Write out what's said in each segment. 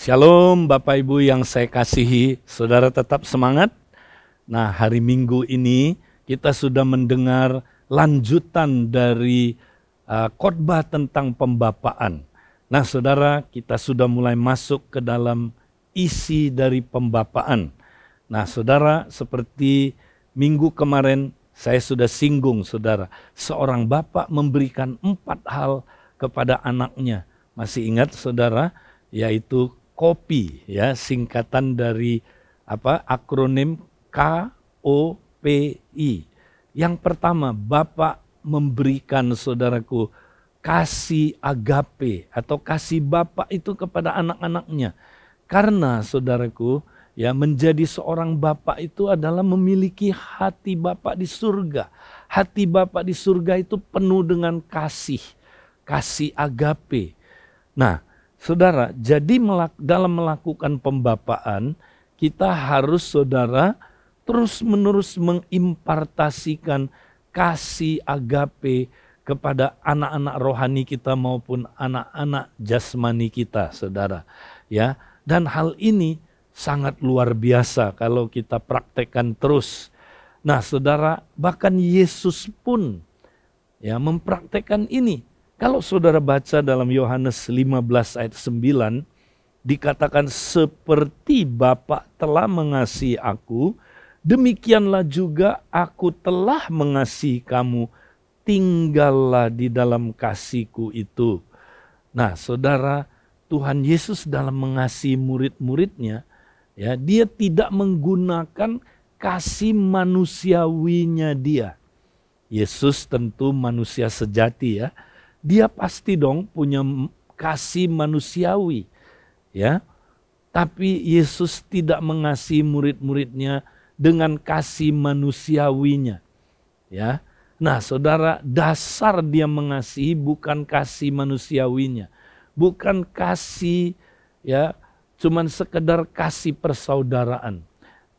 Shalom Bapak Ibu yang saya kasihi, saudara tetap semangat. Nah, hari Minggu ini kita sudah mendengar lanjutan dari khotbah tentang pembapaan. Nah, saudara, kita sudah mulai masuk ke dalam isi dari pembapaan. Nah, saudara, seperti minggu kemarin saya sudah singgung, saudara, seorang bapak memberikan 4 hal kepada anaknya. Masih ingat, saudara, yaitu KOPI, ya, singkatan dari akronim KOPI. Yang pertama, Bapak memberikan, saudaraku, kasih agape atau kasih Bapak itu kepada anak-anaknya. Karena, saudaraku, ya, menjadi seorang Bapak itu adalah memiliki hati Bapak di surga. Hati Bapak di surga itu penuh dengan kasih agape. Nah, saudara, jadi dalam melakukan pembapaan, kita harus, saudara, terus-menerus mengimpartasikan kasih agape kepada anak-anak rohani kita maupun anak-anak jasmani kita, saudara. Ya, dan hal ini sangat luar biasa kalau kita praktekkan terus. Nah, saudara, bahkan Yesus pun ya mempraktekkan ini. Kalau saudara baca dalam Yohanes 15 ayat 9, dikatakan seperti Bapa telah mengasihi aku, demikianlah juga aku telah mengasihi kamu, tinggallah di dalam kasihku itu. Nah, saudara, Tuhan Yesus dalam mengasihi murid-muridnya, ya, dia tidak menggunakan kasih manusiawinya dia. Yesus tentu manusia sejati, ya. Dia pasti dong punya kasih manusiawi, ya. Tapi Yesus tidak mengasihi murid-muridnya dengan kasih manusiawinya, ya. Nah, saudara, dasar dia mengasihi bukan kasih manusiawinya, bukan kasih, ya, cuman sekedar kasih persaudaraan,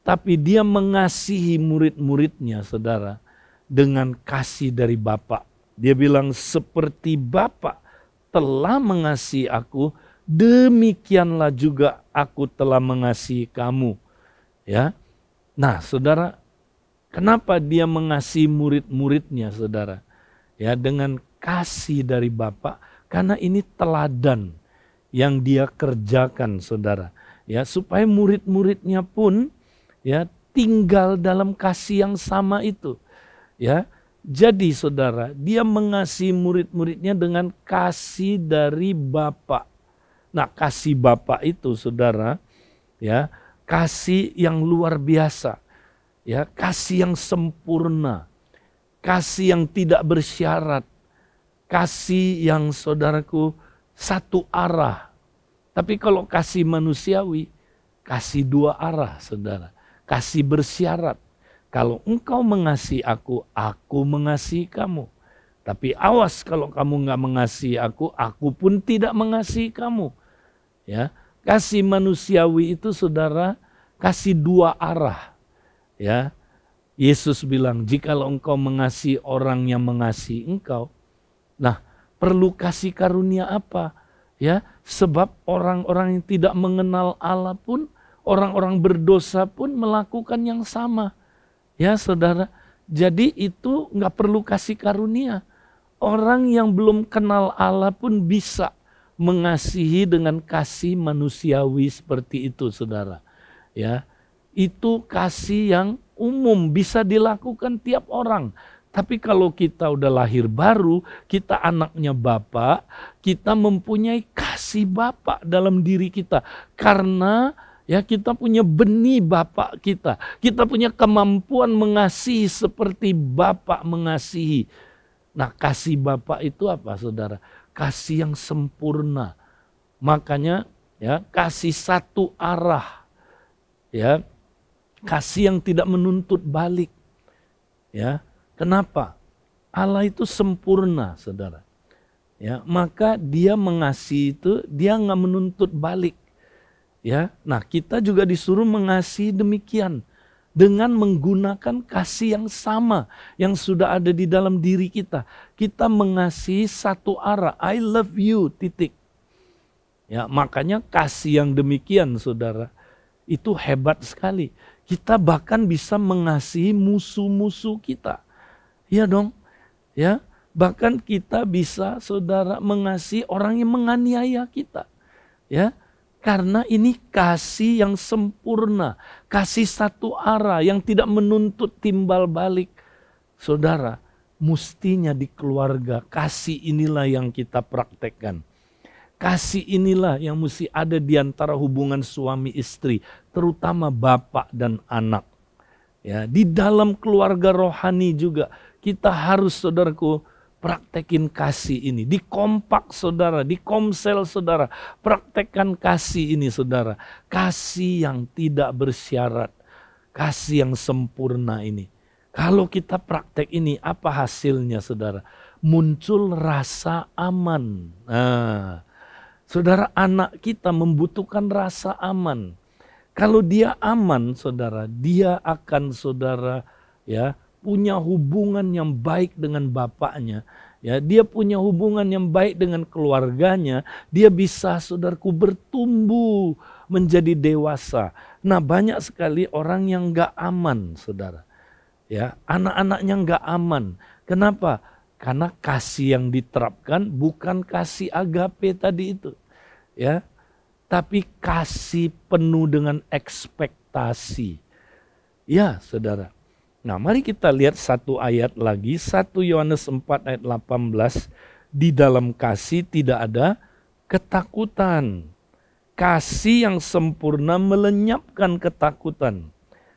tapi dia mengasihi murid-muridnya, saudara, dengan kasih dari Bapa. Dia bilang seperti Bapa telah mengasihi aku, demikianlah juga aku telah mengasihi kamu. Ya. Nah, saudara, kenapa dia mengasihi murid-muridnya, saudara? Ya, dengan kasih dari Bapa, karena ini teladan yang dia kerjakan, saudara. Ya, supaya murid-muridnya pun ya tinggal dalam kasih yang sama itu. Ya. Jadi, saudara, dia mengasihi murid-muridnya dengan kasih dari Bapa. Nah, kasih Bapa itu, saudara, ya, kasih yang luar biasa, ya, kasih yang sempurna, kasih yang tidak bersyarat, kasih yang, saudaraku, satu arah. Tapi kalau kasih manusiawi, kasih 2 arah, saudara, kasih bersyarat. Kalau engkau mengasihi aku mengasihi kamu. Tapi awas kalau kamu nggak mengasihi aku pun tidak mengasihi kamu. Ya, kasih manusiawi itu, saudara, kasih 2 arah. Ya, Yesus bilang, jikalau engkau mengasihi orang yang mengasihi engkau, nah, perlu kasih karunia apa? Ya, sebab orang-orang yang tidak mengenal Allah pun, orang-orang berdosa pun melakukan yang sama. Ya, saudara, jadi itu nggak perlu kasih karunia. Orang yang belum kenal Allah pun bisa mengasihi dengan kasih manusiawi seperti itu, saudara. Ya, itu kasih yang umum bisa dilakukan tiap orang. Tapi kalau kita udah lahir baru, kita anaknya Bapa, kita mempunyai kasih Bapa dalam diri kita. Karena ya kita punya benih Bapa kita. Kita punya kemampuan mengasihi seperti Bapa mengasihi. Nah, kasih Bapa itu apa, saudara? Kasih yang sempurna. Makanya ya kasih satu arah. Ya. Kasih yang tidak menuntut balik. Ya. Kenapa? Allah itu sempurna, saudara. Ya, maka dia mengasihi itu dia nggak menuntut balik. Ya, nah kita juga disuruh mengasihi demikian dengan menggunakan kasih yang sama yang sudah ada di dalam diri kita. Kita mengasihi satu arah. I love you, titik. Ya, makanya kasih yang demikian saudara, itu hebat sekali. Kita bahkan bisa mengasihi musuh-musuh kita. Iya dong. Ya, bahkan kita bisa saudara mengasihi orang yang menganiaya kita. Ya, karena ini kasih yang sempurna, kasih satu arah yang tidak menuntut timbal balik. Saudara, mustinya di keluarga kasih inilah yang kita praktekkan. Kasih inilah yang mesti ada di antara hubungan suami istri, terutama bapak dan anak. Ya, di dalam keluarga rohani juga kita harus saudaraku praktekin kasih ini. Di kompak saudara, di komsel saudara, praktekkan kasih ini saudara. Kasih yang tidak bersyarat, kasih yang sempurna ini. Kalau kita praktek ini, apa hasilnya saudara? Muncul rasa aman. Nah, saudara, anak kita membutuhkan rasa aman. Kalau dia aman, saudara, dia akan saudara ya punya hubungan yang baik dengan bapaknya. Ya, dia punya hubungan yang baik dengan keluarganya. Dia bisa, saudaraku, bertumbuh menjadi dewasa. Nah, banyak sekali orang yang nggak aman, saudara. Ya, anak-anaknya nggak aman. Kenapa? Karena kasih yang diterapkan bukan kasih agape tadi itu. Ya, tapi kasih penuh dengan ekspektasi. Ya, saudara. Nah, mari kita lihat satu ayat lagi, 1 Yohanes 4 ayat 18. Di dalam kasih tidak ada ketakutan. Kasih yang sempurna melenyapkan ketakutan.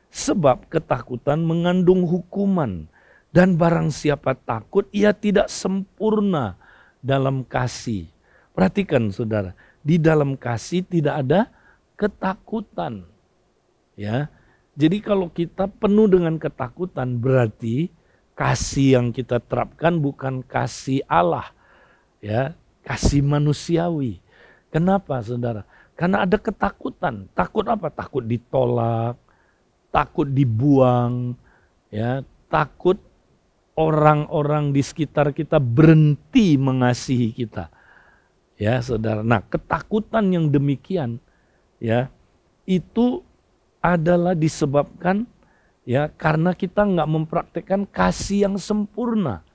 Sebab ketakutan mengandung hukuman. Dan barang siapa takut, ia tidak sempurna dalam kasih. Perhatikan saudara, di dalam kasih tidak ada ketakutan. Ya. Jadi kalau kita penuh dengan ketakutan, berarti kasih yang kita terapkan bukan kasih Allah. Ya, kasih manusiawi. Kenapa saudara? Karena ada ketakutan. Takut apa? Takut ditolak, takut dibuang, ya, takut orang-orang di sekitar kita berhenti mengasihi kita. Ya, saudara. Nah, ketakutan yang demikian ya, itu adalah disebabkan ya karena kita nggak mempraktekkan kasih yang sempurna.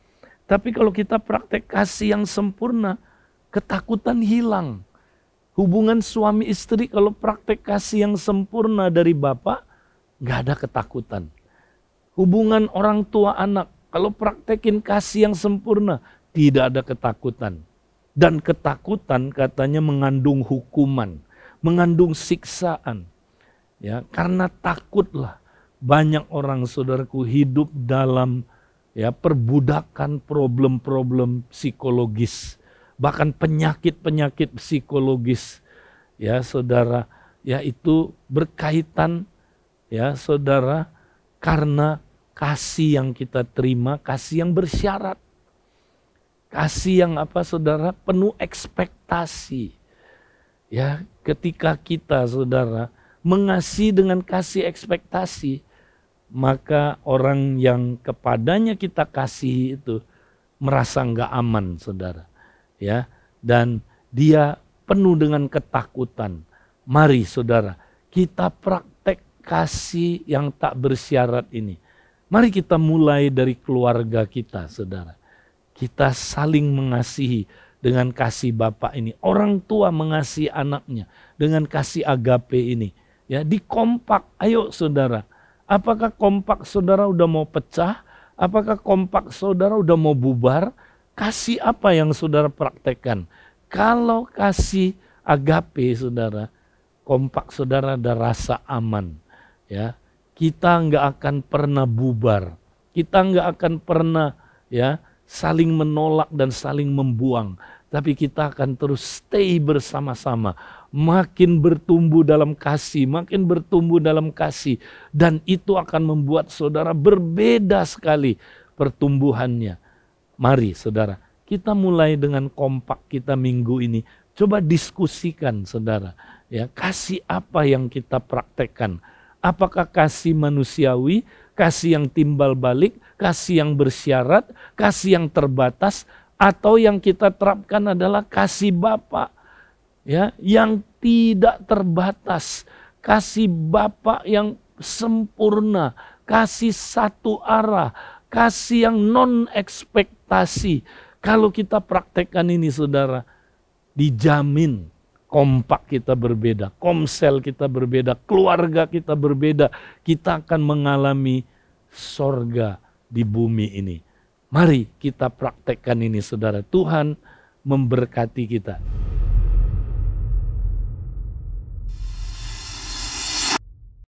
Tapi kalau kita praktek kasih yang sempurna, ketakutan hilang. Hubungan suami istri kalau praktek kasih yang sempurna dari bapak, nggak ada ketakutan. Hubungan orang tua anak, kalau praktekin kasih yang sempurna, tidak ada ketakutan. Dan ketakutan katanya mengandung hukuman, mengandung siksaan. Ya, karena takutlah banyak orang saudaraku hidup dalam ya perbudakan problem-problem psikologis, bahkan penyakit-penyakit psikologis. Ya, saudara, yaitu berkaitan ya, saudara, karena kasih yang kita terima, kasih yang bersyarat. Kasih yang apa saudara? Penuh ekspektasi. Ya, ketika kita saudara mengasihi dengan kasih ekspektasi, maka orang yang kepadanya kita kasih itu merasa enggak aman saudara. Ya, dan dia penuh dengan ketakutan. Mari saudara, kita praktek kasih yang tak bersyarat ini. Mari kita mulai dari keluarga kita saudara. Kita saling mengasihi dengan kasih Bapa ini. Orang tua mengasihi anaknya dengan kasih agape ini. Ya, dikompak. Ayo saudara. Apakah kompak saudara udah mau pecah? Apakah kompak saudara udah mau bubar? Kasih apa yang saudara praktekkan? Kalau kasih agape saudara, kompak saudara ada rasa aman. Ya, kita nggak akan pernah bubar. Kita nggak akan pernah ya saling menolak dan saling membuang. Tapi kita akan terus stay bersama-sama. Makin bertumbuh dalam kasih, makin bertumbuh dalam kasih. Dan itu akan membuat saudara berbeda sekali pertumbuhannya. Mari saudara, kita mulai dengan kompak kita minggu ini. Coba diskusikan saudara. Ya, kasih apa yang kita praktekkan? Apakah kasih manusiawi, kasih yang timbal balik, kasih yang bersyarat, kasih yang terbatas, atau yang kita terapkan adalah kasih Bapa. ya, yang tidak terbatas, kasih Bapa yang sempurna, kasih satu arah, kasih yang non ekspektasi. Kalau kita praktekkan ini saudara, dijamin kompak kita berbeda, komsel kita berbeda, keluarga kita berbeda, kita akan mengalami sorga di bumi ini. Mari kita praktekkan ini saudara, Tuhan memberkati kita.